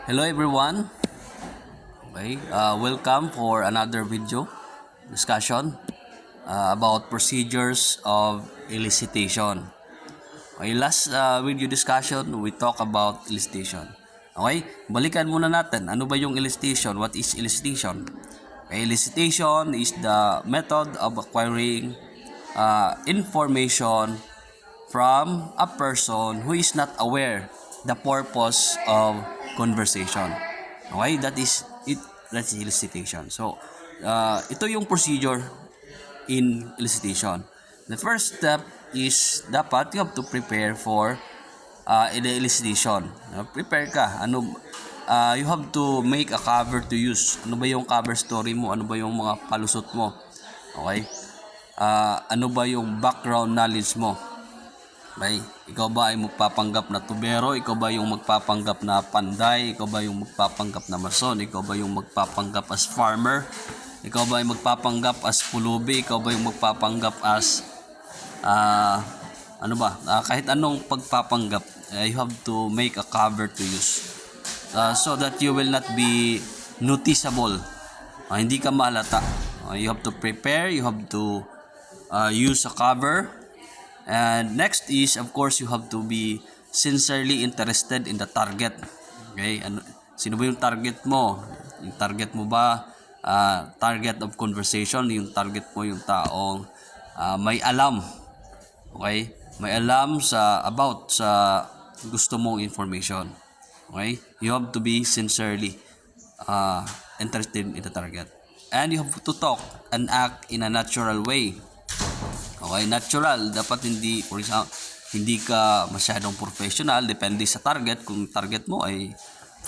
Hello everyone. Okay, welcome for another video discussion about procedures of elicitation. Okay, last video discussion we talk about elicitation. Okay, balikan muna natin ano ba yung elicitation? What is elicitation? Okay, elicitation is the method of acquiring information from a person who is not aware the purpose of conversation. Okay, that is it. That's elicitation. So, ito yung procedure in elicitation. The first step is dapat you have to prepare for the elicitation. Prepare ka. You have to make a cover to use. Ano ba yung cover story mo? Ano ba yung mga palusot mo? Okay? Ano ba yung background knowledge mo? Okay? Ikaw ba ay magpapanggap na tubero? Ikaw ba yung magpapanggap na panday? Ikaw ba yung magpapanggap na mason? Ikaw ba yung magpapanggap as farmer? Ikaw ba ay magpapanggap as pulubi? Ikaw ba yung magpapanggap as kahit anong pagpapanggap, you have to make a cover to use so that you will not be noticeable. Hindi ka mahalata. You have to prepare, you have to use a cover. And next is, of course, you have to be sincerely interested in the target. Okay? Sino ba yung target mo? Yung target mo ba, target of conversation, yung target mo yung taong may alam. Okay? May alam about sa gusto mong information. Okay? You have to be sincerely interested in the target. And you have to talk and act in a natural way. Okay, natural. Dapat hindi, for example, hindi ka masyadong professional. Depende sa target. Kung target mo ay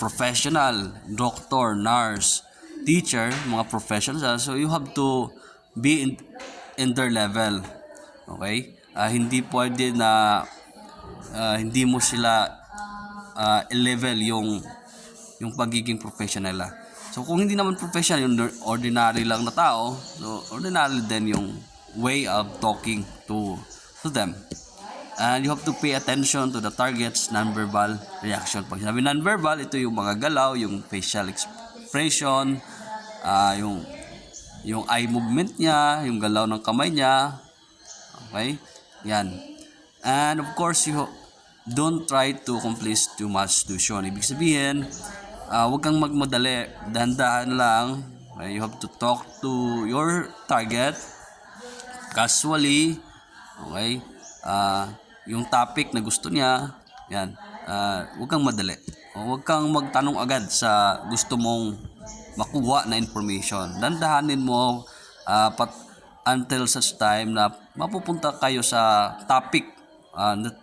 professional, doctor, nurse, teacher, mga professionals. So, you have to be in their level. Okay? Hindi pwede na hindi mo sila i-level yung pagiging professional. So, kung hindi naman professional, yung ordinary lang na tao, so, ordinary din yung way of talking to them. And you have to pay attention to the target's nonverbal reaction. Pag sinabi nonverbal, ito yung mga galaw, yung facial expression, yung eye movement niya, yung galaw ng kamay niya. Okay? Yan. And of course, you don't try to accomplish too much tuition. Ibig sabihin, huwag kang magmadali. Dahan-dahan lang. Okay? You have to talk to your target casually. Okay? Yung topic na gusto niya, yan. Huwag kang madali. Huwag kang magtanong agad sa gusto mong makuha na information. Dandahanin mo until such time na mapupunta kayo sa topic that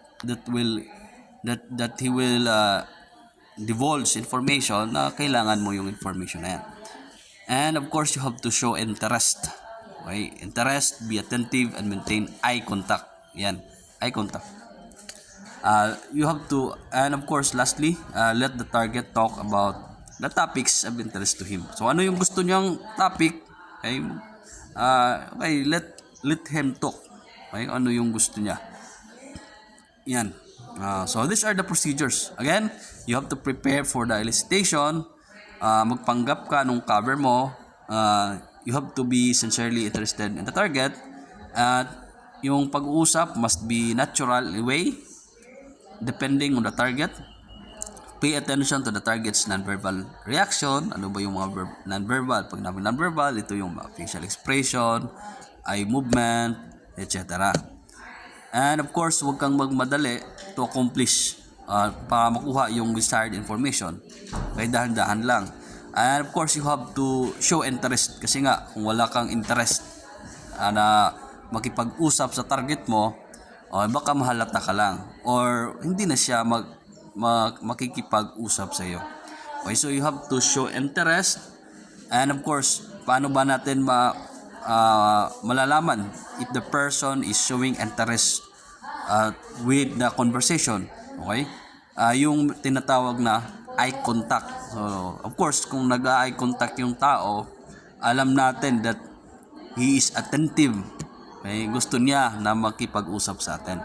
he will divulge information na kailangan mo yung information na yan. And of course, you have to show interest. Okay? Interest, be attentive, and maintain eye contact. Yan, eye contact. You have to, and of course, lastly, let the target talk about the topics of interest to him. So, ano yung gusto niyang topic? Okay, let him talk. Okay, ano yung gusto niya? Yan. So, these are the procedures. Again, you have to prepare for the elicitation. Magpanggap ka nung cover mo. You have to be sincerely interested in the target. At yung pag-uusap must be natural way, depending on the target. Pay attention to the target's nonverbal reaction. Ano ba yung mga nonverbal? Pag namin nonverbal, ito yung facial expression, eye movement, etc. And of course, huwag kang magmadali to accomplish para makuha yung desired information. Kaya dahan-dahan lang. And of course, you have to show interest. Kasi nga, kung wala kang interest na makipag-usap sa target mo, baka mahalata ka lang. Or hindi na siya makikipag-usap sa iyo. Okay, so you have to show interest. And of course, paano ba natin malalaman if the person is showing interest with the conversation? Okay? Yung tinatawag na eye contact. So, of course, kung nag-eye contact yung tao, alam natin that he is attentive. Okay? Gusto niya na makipag-usap sa atin.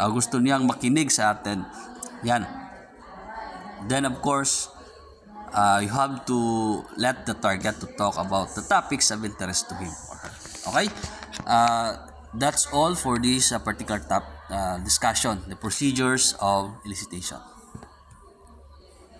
Gusto niyang makinig sa atin. Yan. Then, of course, you have to let the target to talk about the topics of interest to him or her. Okay? That's all for this particular discussion, the procedures of elicitation.